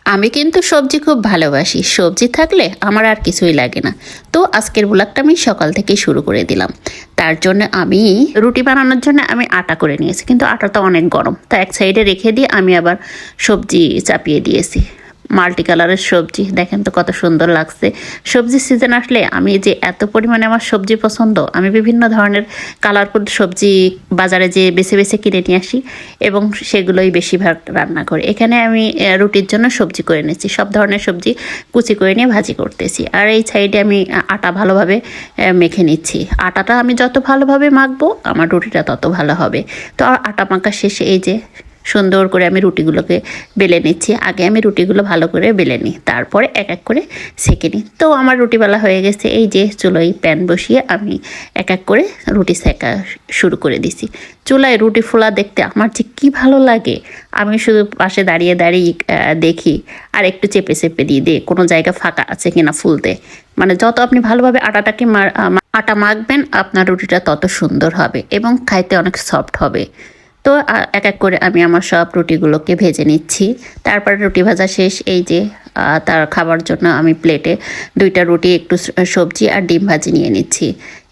আমি কিন্তু সবজি খুব ভালোবাসি। সবজি থাকলে আমার আর কিছুই লাগে না। তো আজকের ব্লগটা আমি সকাল থেকেই শুরু করে দিলাম। তার জন্য আমি রুটি বানানোর জন্য আমি আটা করে নিয়েছি, কিন্তু আটাটা অনেক গরম, তা এক সাইডে রেখে দিয়ে আমি আবার সবজি চাপিয়ে দিয়েছি। মাল্টি কালারের সবজি দেখেন তো কত সুন্দর লাগছে। সবজির সিজন আসলে আমি যে এত পরিমাণে আমার সবজি পছন্দ, আমি বিভিন্ন ধরনের কালারফুল সবজি বাজারে যে বেছে বেছে কিনে নিয়ে আসি এবং সেগুলোই বেশিরভাগ রান্না করি। এখানে আমি রুটির জন্য সবজি করে নিচ্ছি, সব ধরনের সবজি কুচি করে নিয়ে ভাজি করতেছি। আর এই সাইডে আমি আটা ভালোভাবে মেখে নিচ্ছি। আটাটা আমি যত ভালোভাবে মাখবো আমার রুটিটা তত ভালো হবে। তো আটা মাখা শেষে এই যে সুন্দর করে আমি রুটিগুলোকে বেলে নিচ্ছি। আগে আমি রুটিগুলো ভালো করে বেলে নিই, তারপরে এক এক করে সেঁকে নিই। তো আমার রুটি বেলা হয়ে গেছে। এই যে চুলোয় প্যান বসিয়ে আমি এক এক করে রুটি সেঁকা শুরু করে দিছি। চুলায় রুটি ফোলা দেখতে আমার যে কী ভালো লাগে। আমি শুধু পাশে দাঁড়িয়ে দাঁড়িয়ে দেখি আর একটু চেপে চেপে দিয়ে কোনো জায়গা ফাঁকা আছে কিনা ফুলতে। মানে যত আপনি ভালোভাবে আটাটাকে আটা মাখবেন আপনার রুটিটা তত সুন্দর হবে এবং খাইতে অনেক সফট হবে। তো এক এক করে আমি আমার সব রুটিগুলোকে ভেজে নিচ্ছি। তারপরে রুটি ভাজা শেষ। এই যে তার খাবার জন্য আমি প্লেটে 2টা রুটি, একটু সবজি আর ডিম ভাজি নিয়ে নিচ্ছি।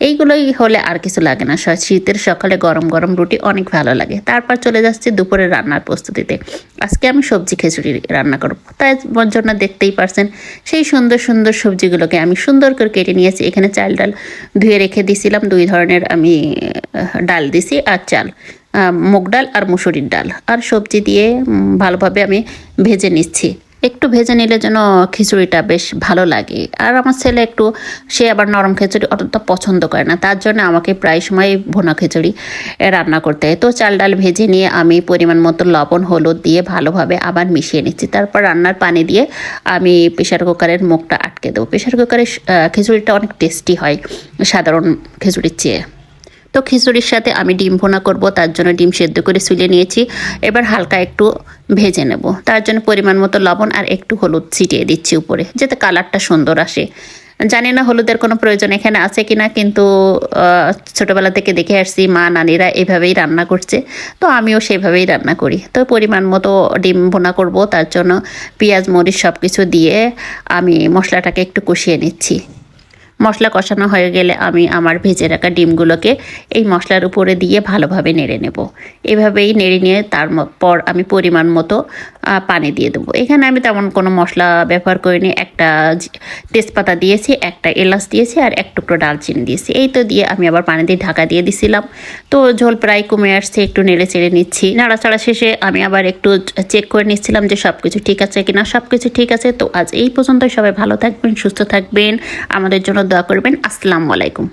এইগুলোই হলে আর কিছু লাগে না। শীতের সকালে গরম গরম রুটি অনেক ভালো লাগে। তারপর চলে যাচ্ছি দুপুরে রান্নার প্রস্তুতিতে। আজকে আমি সবজি খিচুড়ি রান্না করব, তাই জন্য দেখতেই পারছেন সেই সুন্দর সুন্দর সবজিগুলোকে আমি সুন্দর করে কেটে নিয়েছি। এখানে চাল ডাল ধুয়ে রেখে দিয়েছিলাম, 2 ধরনের আমি ডাল দিছি আর চাল, মুগ ডাল আর মুসুরির ডাল, আর সবজি দিয়ে ভালোভাবে আমি ভেজে নিচ্ছি। একটু ভেজে নিলে যেন খিচুড়িটা বেশ ভালো লাগে। আর আমার ছেলে সে আবার নরম খিচুড়ি অতটা পছন্দ করে না, তার জন্য আমাকে প্রায় সময় ভুনা খিচুড়ি রান্না করতে হয়। তো চাল ডাল ভেজে নিয়ে আমি পরিমাণ মতো লবণ হলুদ দিয়ে ভালোভাবে আবার মিশিয়ে নিচ্ছি। তারপর রান্নার পানি দিয়ে আমি প্রেশার কুকারের মুখটা আটকে দেবো। প্রেশার কুকারের খিচুড়িটা অনেক টেস্টি হয় সাধারণ খিচুড়ির চেয়ে। তো খিচুড়ির সাথে আমি ডিম ভুনা করব, তার জন্য ডিম সেদ্ধ করে ছুলে নিয়েছি। এবার হালকা একটু ভেজে নেব, তার জন্য পরিমাণ মতো লবণ আর একটু হলুদ ছিটিয়ে দিচ্ছি উপরে, যাতে কালারটা সুন্দর আসে। জানি না হলুদের কোনো প্রয়োজন এখানে আছে কিনা, কিন্তু ছোটোবেলা থেকে দেখে আসছি মা নানিরা এভাবেই রান্না করছে, তো আমিও সেভাবেই রান্না করি। তো পরিমাণ মতো ডিম ভুনা করব, তার জন্য পেঁয়াজ মরিচ সব কিছু দিয়ে আমি মশলাটাকে একটু কষিয়ে নিচ্ছি। মশলা কষানো হয়ে গেলে আমি আমার ভেজে রাখা ডিমগুলোকে এই মশলার উপরে দিয়ে ভালোভাবে নেড়ে নেব। এভাবেই নেড়ে নিয়ে তারপর আমি পরিমাণ মতো পানি দিয়ে দেবো। এখানে আমি তেমন কোনো মশলা ব্যবহার করিনি। একটা তেজপাতা দিয়েছি, একটা এলাচ দিয়েছি আর এক টুকরো ডালচিনি দিয়েছি। এই তো দিয়ে আমি আবার পানি দিয়ে ঢাকা দিয়ে দিছিলাম। তো ঝোল প্রায় কমে আসছে, একটু নেড়ে চেড়ে নিচ্ছি। নাড়াচাড়া শেষে আমি আবার একটু চেক করে নিচ্ছিলাম যে সব কিছু ঠিক আছে কিনা। সব কিছু ঠিক আছে। তো আজ এই পর্যন্তই। সবাই ভালো থাকবেন, সুস্থ থাকবেন, আমাদের জন্য দোয়া করবেন। আসসালামু আলাইকুম।